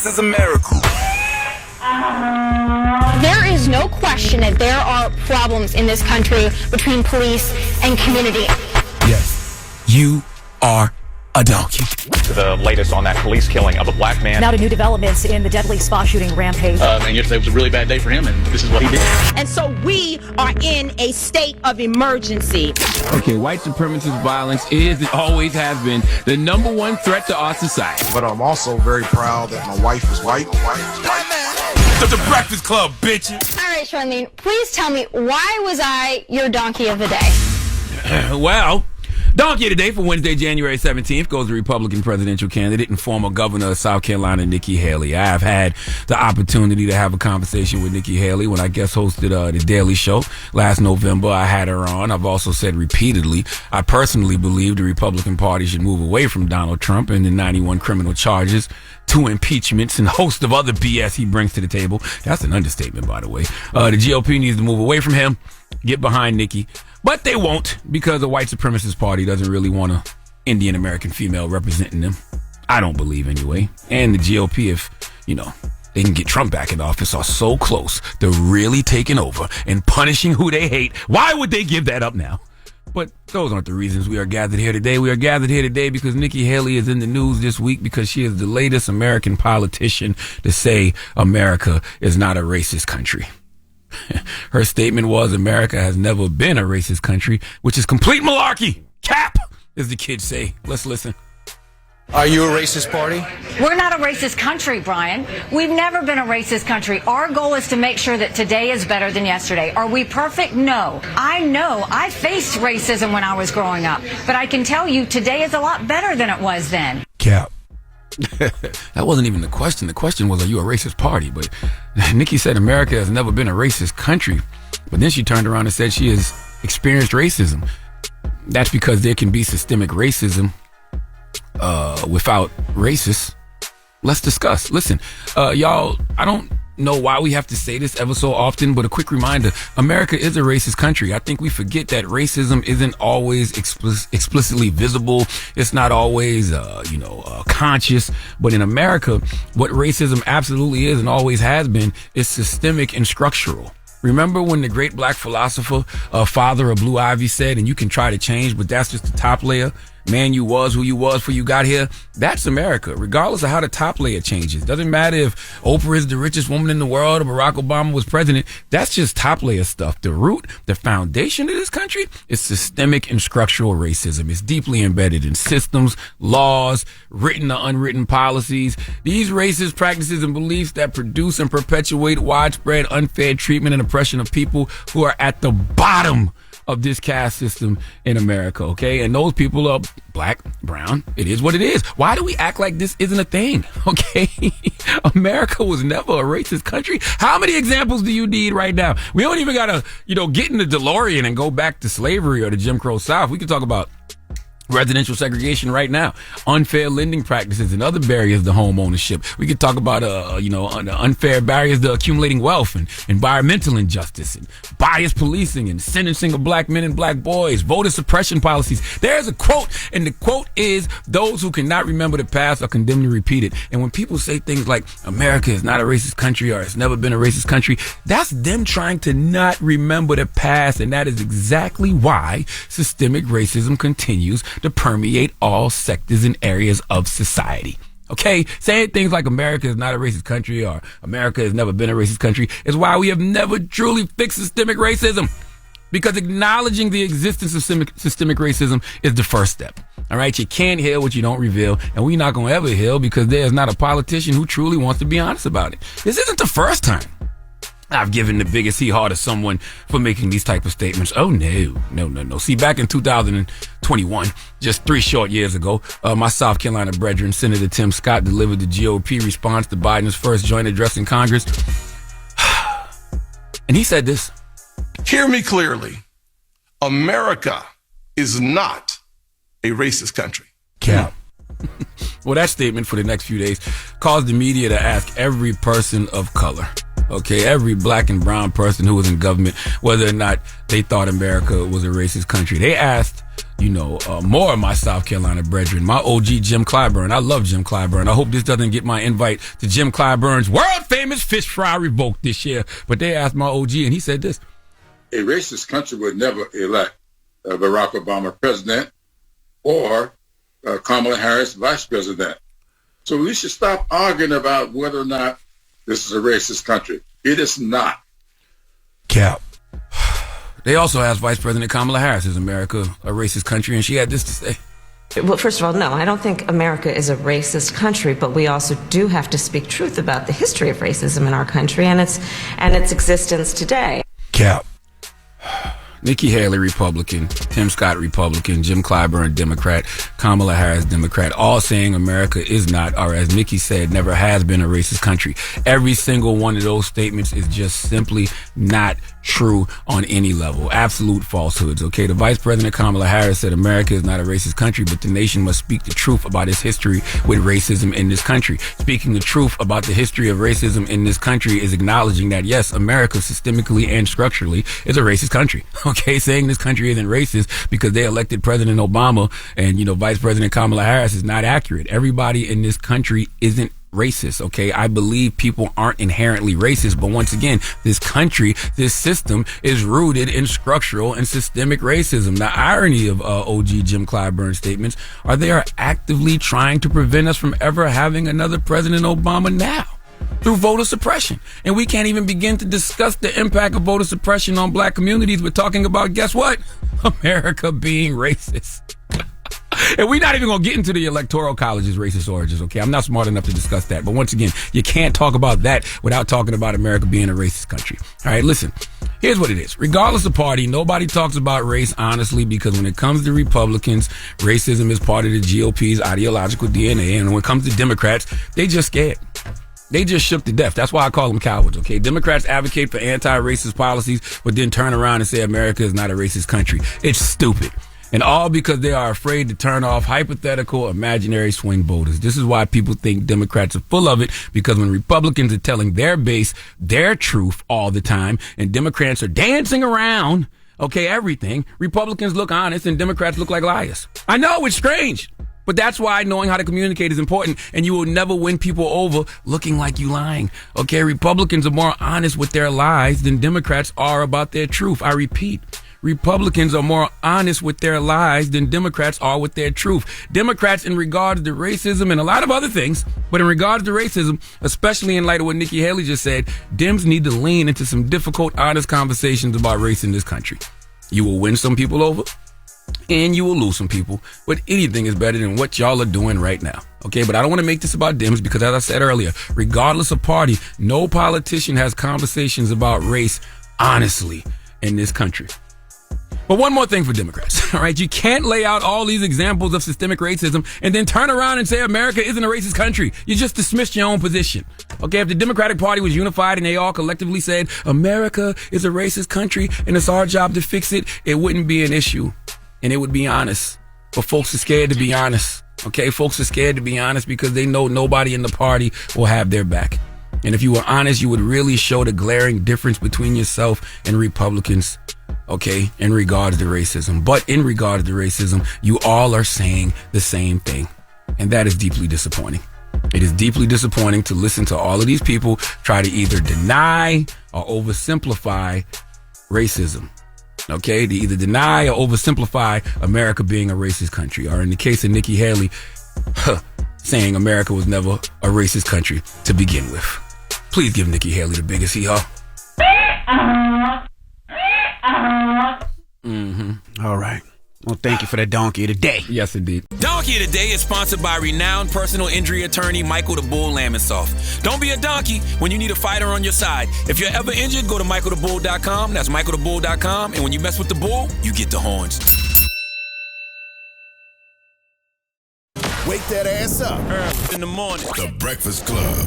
This is America. There is no question that there are problems in this country between police and community. Yes, you are a donkey. The latest on that police killing of a black man. Now to new developments in the deadly spa shooting rampage. And yesterday was a really bad day for him, and this is what he did. And so we are in a state of emergency. Okay, white supremacist violence is and always has been the number one threat to our society. But I'm also very proud that my wife is white. The Breakfast Club, bitches. All right, Charlamagne, please tell me, why was I your donkey of the day? Well, donkey of the day for Wednesday, January 17th goes to Republican presidential candidate and former governor of South Carolina, Nikki Haley. I have had the opportunity to have a conversation with Nikki Haley when I guest hosted The Daily Show last November. I had her on. I've also said repeatedly, I personally believe the Republican Party should move away from Donald Trump and the 91 criminal charges, 2 impeachments, and a host of other BS he brings to the table. That's an understatement, by the way. The GOP needs to move away from him, get behind Nikki. But they won't, because the white supremacist party doesn't really want an Indian American female representing them. I don't believe anyway. And the GOP, if, they can get Trump back in office, are so close to really taking over and punishing who they hate. Why would they give that up now? But those aren't the reasons we are gathered here today. We are gathered here today because Nikki Haley is in the news this week because she is the latest American politician to say America is not a racist country. Her statement was, America has never been a racist country, which is complete malarkey. Cap, as the kids say. Let's listen. Are you a racist party? We're not a racist country, Brian. We've never been a racist country. Our goal is to make sure that today is better than yesterday. Are we perfect? No. I know I faced racism when I was growing up, but I can tell you today is a lot better than it was then. Cap. That wasn't even the question. The question was, are you a racist party? But Nikki said America has never been a racist country. But then she turned around and said she has experienced racism. That's because there can be systemic racism without racists. Let's discuss. Listen, y'all, I don't know why we have to say this ever so often, but a quick reminder, America is a racist country. I think we forget that racism isn't always explicitly visible. It's not always, conscious. But in America, what racism absolutely is and always has been is systemic and structural. Remember when the great black philosopher, father of Blue Ivy said, and you can try to change, but that's just the top layer. Man, you was who you was before you got here. That's America, regardless of how the top layer changes. Doesn't matter if Oprah is the richest woman in the world or Barack Obama was president. That's just top layer stuff. The root, the foundation of this country is systemic and structural racism. It's deeply embedded in systems, laws, written or unwritten policies. These racist practices and beliefs that produce and perpetuate widespread unfair treatment and oppression of people who are at the bottom of this caste system in America, okay? And those people are black, brown. It is what it is. Why do we act like this isn't a thing, okay? America was never a racist country. How many examples do you need right now? We don't even gotta, get in the DeLorean and go back to slavery or the Jim Crow South. We can talk about residential segregation right now, unfair lending practices and other barriers to home ownership. We could talk about, unfair barriers to accumulating wealth and environmental injustice and biased policing and sentencing of black men and black boys, voter suppression policies. There's a quote, and the quote is, those who cannot remember the past are condemned to repeat it. And when people say things like America is not a racist country or it's never been a racist country, that's them trying to not remember the past. And that is exactly why systemic racism continues to permeate all sectors and areas of society. Okay? Saying things like America is not a racist country or America has never been a racist country is why we have never truly fixed systemic racism. Because acknowledging the existence of systemic racism is the first step. All right? You can't heal what you don't reveal, and we're not going to ever heal because there's not a politician who truly wants to be honest about it. This isn't the first time I've given the biggest hee-haw to someone for making these type of statements. Oh, no. See, back in 2021, just 3 short years ago, my South Carolina brethren, Senator Tim Scott, delivered the GOP response to Biden's first joint address in Congress. And he said this. Hear me clearly. America is not a racist country. Cap. Well, that statement for the next few days caused the media to ask every person of color, Okay, every black and brown person who was in government, whether or not they thought America was a racist country. They asked, more of my South Carolina brethren, my OG Jim Clyburn. I love Jim Clyburn. I hope this doesn't get my invite to Jim Clyburn's world famous fish fry revoked this year. But they asked my OG and he said this. A racist country would never elect Barack Obama president or Kamala Harris vice president. So we should stop arguing about whether or not this is a racist country. It is not. Cap. They also asked Vice President Kamala Harris, is America a racist country? And she had this to say. Well, first of all, no, I don't think America is a racist country, but we also do have to speak truth about the history of racism in our country and its existence today. Cap. Nikki Haley, Republican, Tim Scott, Republican, Jim Clyburn, Democrat, Kamala Harris, Democrat, all saying America is not, or as Nikki said, never has been a racist country. Every single one of those statements is just simply not true on any level. Absolute falsehoods, okay? The Vice President Kamala Harris said America is not a racist country, but the nation must speak the truth about its history with racism in this country. Speaking the truth about the history of racism in this country is acknowledging that, yes, America systemically and structurally is a racist country. Okay, saying this country isn't racist because they elected President Obama and, Vice President Kamala Harris is not accurate. Everybody in this country isn't racist, okay? I believe people aren't inherently racist, but once again, this country, this system is rooted in structural and systemic racism. The irony of OG Jim Clyburn's statements are they are actively trying to prevent us from ever having another President Obama now through voter suppression. And we can't even begin to discuss the impact of voter suppression on black communities. We're talking about, guess what? America being racist. And we're not even going to get into the Electoral College's racist origins, okay? I'm not smart enough to discuss that. But once again, you can't talk about that without talking about America being a racist country. All right, listen, here's what it is. Regardless of party, nobody talks about race honestly because when it comes to Republicans, racism is part of the GOP's ideological DNA. And when it comes to Democrats, they just scared. They just shook to death. That's why I call them cowards, okay? Democrats advocate for anti-racist policies, but then turn around and say America is not a racist country. It's stupid. And all because they are afraid to turn off hypothetical, imaginary swing voters. This is why people think Democrats are full of it, because when Republicans are telling their base their truth all the time, and Democrats are dancing around, okay, everything, Republicans look honest and Democrats look like liars. I know, it's strange. But that's why knowing how to communicate is important, and you will never win people over looking like you lying. Okay, Republicans are more honest with their lies than Democrats are about their truth. I repeat, Republicans are more honest with their lies than Democrats are with their truth. Democrats, in regards to racism and a lot of other things, but in regards to racism, especially in light of what Nikki Haley just said, Dems need to lean into some difficult, honest conversations about race in this country. You will win some people over, and you will lose some people, but anything is better than what y'all are doing right now. Okay, but I don't want to make this about Dems because, as I said earlier, regardless of party, no politician has conversations about race honestly in this country. But one more thing for Democrats, all right? You can't lay out all these examples of systemic racism and then turn around and say America isn't a racist country. You just dismissed your own position. Okay, if the Democratic Party was unified and they all collectively said America is a racist country and it's our job to fix it, it wouldn't be an issue. And it would be honest. But folks are scared to be honest. Okay, folks are scared to be honest because they know nobody in the party will have their back. And if you were honest, you would really show the glaring difference between yourself and Republicans, okay, in regards to racism. But in regards to racism, you all are saying the same thing. And that is deeply disappointing. It is deeply disappointing to listen to all of these people try to either deny or oversimplify racism. Okay, to either deny or oversimplify America being a racist country, or in the case of Nikki Haley, saying America was never a racist country to begin with. Please give Nikki Haley the biggest hee-haw. All right. Well, thank you for that donkey of the day. Yes, indeed. Donkey of the Day is sponsored by renowned personal injury attorney Michael the Bull Lamonsoff. Don't be a donkey when you need a fighter on your side. If you're ever injured, go to michaelthebull.com. That's michaelthebull.com. And when you mess with the bull, you get the horns. Wake that ass up. Early in the morning. The Breakfast Club.